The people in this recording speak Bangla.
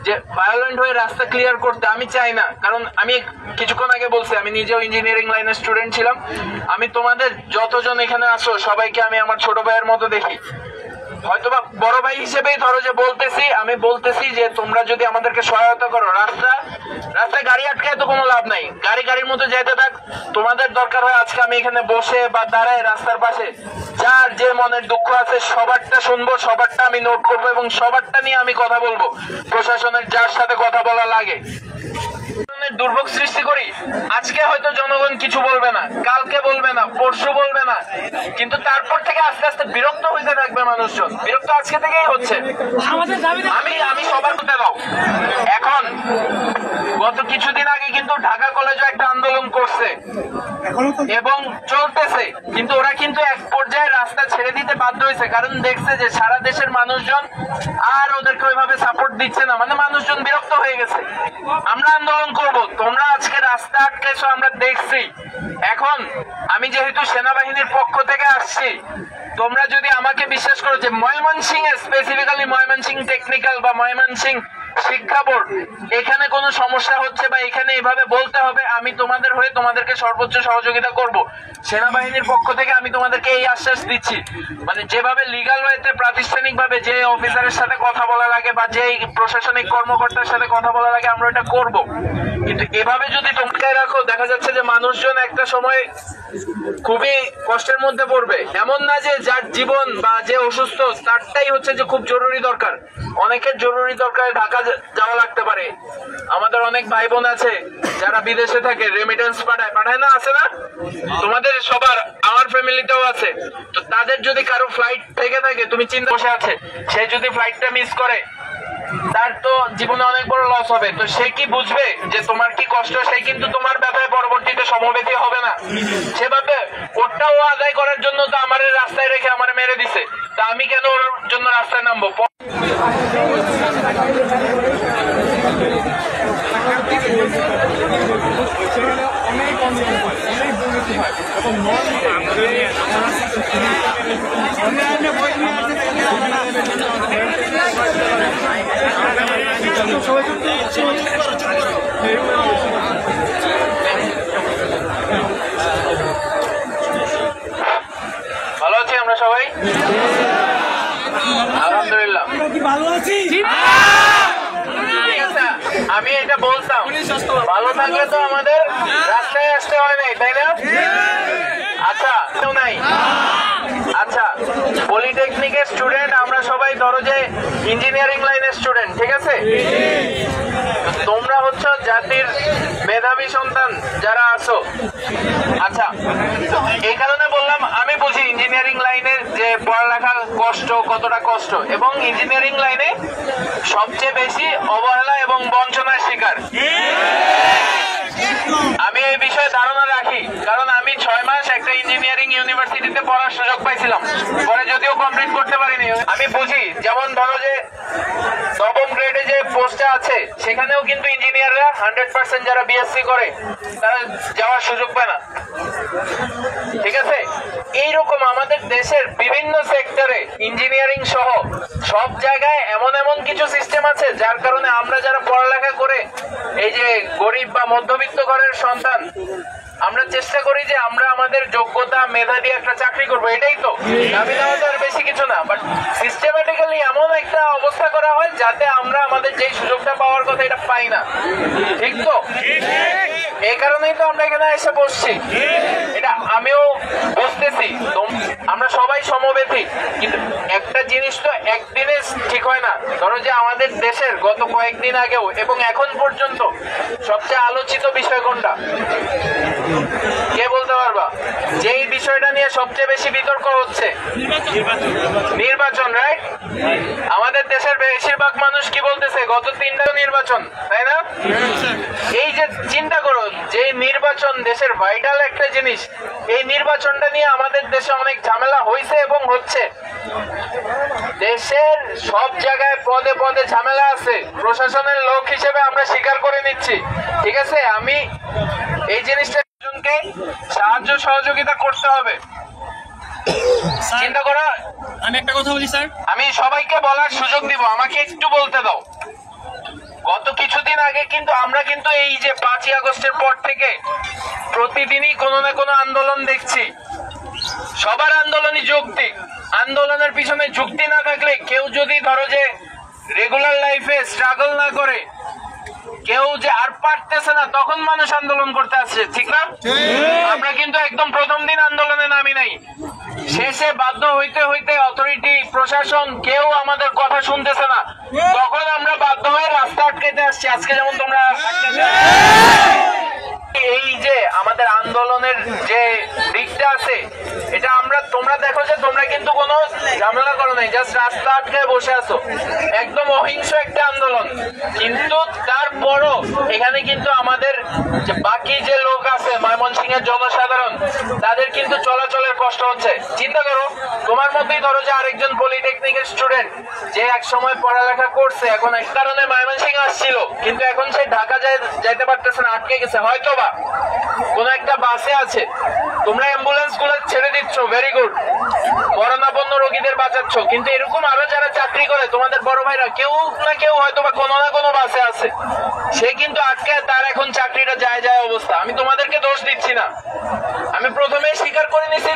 যে ভায়োলেন্ট হয়ে রাস্তা ক্লিয়ার করতে আমি চাই না। কারণ আমি কিছুক্ষণ আগে বলছি আমি নিজেও ইঞ্জিনিয়ারিং লাইনের স্টুডেন্ট ছিলাম। আমি তোমাদের যতজন এখানে আসো সবাইকে আমি আমার ছোট ভাইয়ের মতো দেখি। হয়তোবা বড় ভাই হিসেবেই ধরো যে আমি বলতেছি যে তোমরা যদি আমাদেরকে সহায়তা করো, রাস্তায় গাড়ি আটকায় তো কোনো লাভ নাই, গাড়ির মতো যেতে থাক। তোমাদের দরকার হয় আজকে আমি এখানে বসে বা দাঁড়ায় রাস্তার পাশে যার যে মনের দুঃখ আছে সবারটা শুনবো, সবারটা আমি নোট করবো এবং সবারটা নিয়ে আমি কথা বলবো। প্রশাসনের যার সাথে কথা বলা লাগে দুর্ভোগ সৃষ্টি করি, আজকে হয়তো জনগণ কিছু বলবে না, কালকে বলবে না, পরশু বলবে না, কিন্তু তারপর থেকে আস্তে আস্তে বিরক্ত হইতে থাকবে মানুষজন। বিরক্ত আজকে থেকেই হচ্ছে। আমি সবার কথা দাও। এখন গত কিছুদিন আগে কিন্তু ঢাকা কলেজে একটা আন্দোলন করছে এবং চলতেছে, কিন্তু ওরা কিন্তু এক পর্যায়ে রাস্তা ছেড়ে দিতে বাধ্য হয়েছে, কারণ দেখছে যে সারা দেশের মানুষজন আর ওদেরকে ওইভাবে সাপোর্ট দিচ্ছে না, মানে মানুষজন বিরক্ত হয়ে গেছে। আমরা আন্দোলন করব, তোমরা আজকে রাস্তা আটকেছো আমরা দেখছি। এখন আমি যেহেতু সেনাবাহিনীর পক্ষ থেকে আসছি, তোমরা যদি আমাকে বিশ্বাস করো যে ময়মনসিংহ স্পেসিফিক্যালি ময়মনসিংহ টেকনিক্যাল বা ময়মনসিংহ শিক্ষা বোর্ড এখানে কোনো সমস্যা হচ্ছে বা এখানে এভাবে বলতে হবে, আমি তোমাদের হয়ে তোমাদেরকে সর্বোচ্চ সহযোগিতা করব। সেনাবাহিনীর পক্ষ থেকে আমি তোমাদেরকে এই আশ্বাস দিচ্ছি, মানে যেভাবে লিগাল ওয়েতে প্রাতিষ্ঠানিক ভাবে যে অফিসারের সাথে কথা বলা লাগে বা যে প্রশাসনিক কর্মকর্তার সাথে কথা বলা লাগে আমরা এটা করব। কিন্তু এভাবে যদি তোমরা রাখো, দেখা যাচ্ছে যে মানুষজন একটা সময় খুবই কষ্টের মধ্যে পড়বে। এমন না যে যার জীবন বা যে অসুস্থ তারটাই হচ্ছে যে খুব জরুরি দরকার, অনেকের জরুরি দরকার ঢাকা যাওয়া লাগতে পারে। আমাদের অনেক ভাই বোন আছে যারা বিদেশে থাকে, রেমিটেন্স পাঠায় না, আছে না? তোমাদের সবার, আমার ফ্যামিলিতেও আছে। তো তাদের যদি কারো ফ্লাইট থেকে থাকে, তুমি চিন্তা বসে আছে, সে যদি ফ্লাইটটা মিস করে তার তো জীবনে অনেক বড় লস হবে। তো সে কি বুঝবে যে তোমার কি কষ্ট? সে কিন্তু তোমার ব্যাপারে পরবর্তীতে সমবেতী হবে না। সেভাবে ওটাও আদায় করার জন্য তো আমার রাস্তায় রেখে আমার মেরে দিছে, তা আমি কেন ওর জন্য রাস্তায় নামবো? ভালো আছি আমরা সবাই, আলহামদুলিল্লাহ ভালো আছি। আমি এটা বলতাম, ভালো থাকলে তো আমাদের রাস্তায় আসতে হয় নাই, তাই না? আচ্ছা নাই, আচ্ছা পলিটেকনিকের স্টুডেন্ট আমরা সবাই, ধরো যে ইঞ্জিনিয়ারিং লাইনের স্টুডেন্ট, ঠিক আছে? তোমরা হচ্ছে জাতির মেধাবী সন্তান যারা আছো। আচ্ছা, এই কারণে বললাম, আমি বুঝি ইঞ্জিনিয়ারিং লাইনের যে পড়ালেখা কষ্ট, কতটা কষ্ট, এবং ইঞ্জিনিয়ারিং লাইনে সবচেয়ে বেশি অবহেলা এবং বঞ্চনার শিকার। আমি এই বিষয়ে ধারণা রাখি, কারণ আমি 6 মাস একটা ইঞ্জিনিয়ারিং ইউনিভার্সিটিতে পড়ার সুযোগ পাইছিলাম, পরে যদিও কমপ্লিট করতে পারিনি। আমি বুঝি, যেমন ধরো যে 9ম গ্রেডে যে পোস্টে আছে সেখানেও কিন্তু ইঞ্জিনিয়াররা 100% যারা বিএসসি করে তারা যাওয়ার সুযোগ পায় না, ঠিক আছে? এইরকম আমাদের দেশের বিভিন্ন সেক্টরে ইঞ্জিনিয়ারিং সহ সব জায়গায় এমন এমন কিছু সিস্টেম আছে যার কারণে আমরা যারা পড়ালেখা করে এই যে গরিব বা মধ্যবিত্ত ঘরের সন্তান, আমরা চেষ্টা করি যে আমরা আমাদের যোগ্যতা মেধা দিয়ে একটা চাকরি করবো, এটাই তো দাবি দেওয়া, আর বেশি কিছু না। বাট সিস্টেমেটিক্যালি এমন একটা অবস্থা করা হয় যাতে আমরা আমাদের যেই সুযোগটা পাওয়ার কথা এটা পাই না, ঠিক তো? এই কারণেই তো আমরা এখানে এসে বসছি, এটা আমিও বুঝতেছি। আমরা সবাই সমবেতী, কিন্তু একটা জিনিস তো একদিনে ঠিক হয় না। ধরো যে আমাদের দেশের গত কয়েকদিন আগেও এবং এখন পর্যন্ত সবচেয়ে আলোচিত বিষয় কোনটা? কে বলতে পারবা? যেই বিষয়টা নিয়ে সবচেয়ে বেশি বিতর্ক হচ্ছে নির্বাচন, রাইট? আমাদের দেশের বেশিরভাগ মানুষ কি বলতেছে? গত 3টা নির্বাচন, তাই না? এই যে চিন্তা করো, যে নির্বাচন দেশের ভাইটাল একটা জিনিস, এই নির্বাচনটা নিয়ে আমাদের দেশে অনেক ঝামেলা হয়েছে এবং হচ্ছে। দেশের সব জায়গায় পদে পদে ঝামেলা আছে, প্রশাসনের লোক হিসেবে আমরা স্বীকার করে নিচ্ছি, ঠিক আছে? আমি এই জিনিসটা সাহায্য সহযোগিতা করতে হবে, চিন্তা করো। আমি একটা কথা বলি স্যার, আমি সবাইকে বলার সুযোগ দিব, আমাকে একটু বলতে দাও। আগে কিন্তু আমরা কিন্তু এই যে 5ই আগস্টের পর থেকে প্রতিদিনই কোনো না কোনো আন্দোলন দেখছি। সবার আন্দোলনই যৌক্তিক, আন্দোলনের পিছনে যুক্তি না থাকলে কেউ যদি ধরো যে রেগুলার লাইফে স্ট্রাগল না করে, কেউ যে আর পারতেছে না, তখন মানুষ আন্দোলন করতে আসছে, ঠিক না? আমরা কিন্তু একদম প্রথম দিন আন্দোলনে নামি নাই, শেষে বাধ্য হইতে হইতে অথরিটি প্রশাসন কেউ আমাদের কথা শুনতেছে না, তখন আমরা বাধ্য হয়ে রাস্তা আটকাইতে আসছি। আজকে যেমন তোমরা এই যে আমাদের আন্দোলনের যে দিকটা আছে, এটা তোমরা দেখো যে তোমরা কিন্তু কোনো ঝামেলা করো নাই, জাস্ট রাস্তা আটকায় বসে আছো, একদম অহিংস একটা আন্দোলন। কিন্তু তারপরও এখানে কিন্তু আমাদের যে বাকি যে লোক আছে, ময়মনসিংহের জনসাধারণ, তাদের কিন্তু চলাচলের কষ্ট হচ্ছে। চিন্তা করো, তোমার মধ্যেই ধরো যে আরেকজন পলিটেকনিকের স্টুডেন্ট যে এক সময় পড়ালেখা করছে, এখন এক কারণে ময়মনসিংহ আসছিল, কিন্তু এখন সে ঢাকা যাইতে পারতেছে না, আটকে গেছে, হয়তো বা কোন একটা বাসে আছে। তোমরা অ্যাম্বুলেন্স গুলো ছেড়ে দিচ্ছ, ভেরি গুড, করোনাপন্ন রোগীদের বাঁচাচ্ছ, কিন্তু এরকম আরো যারা চাকরি করে, তোমাদের বড় ভাইরা কেউ না কেউ হয়তো বা কোনো না কোনো বাসে আছে, সে কিন্তু আটকে, তার এখন চাকরিটা যায় অবস্থা। আমি তোমাদেরকে দোষ দিচ্ছি না, আমি প্রথমে স্বীকার করে নিছি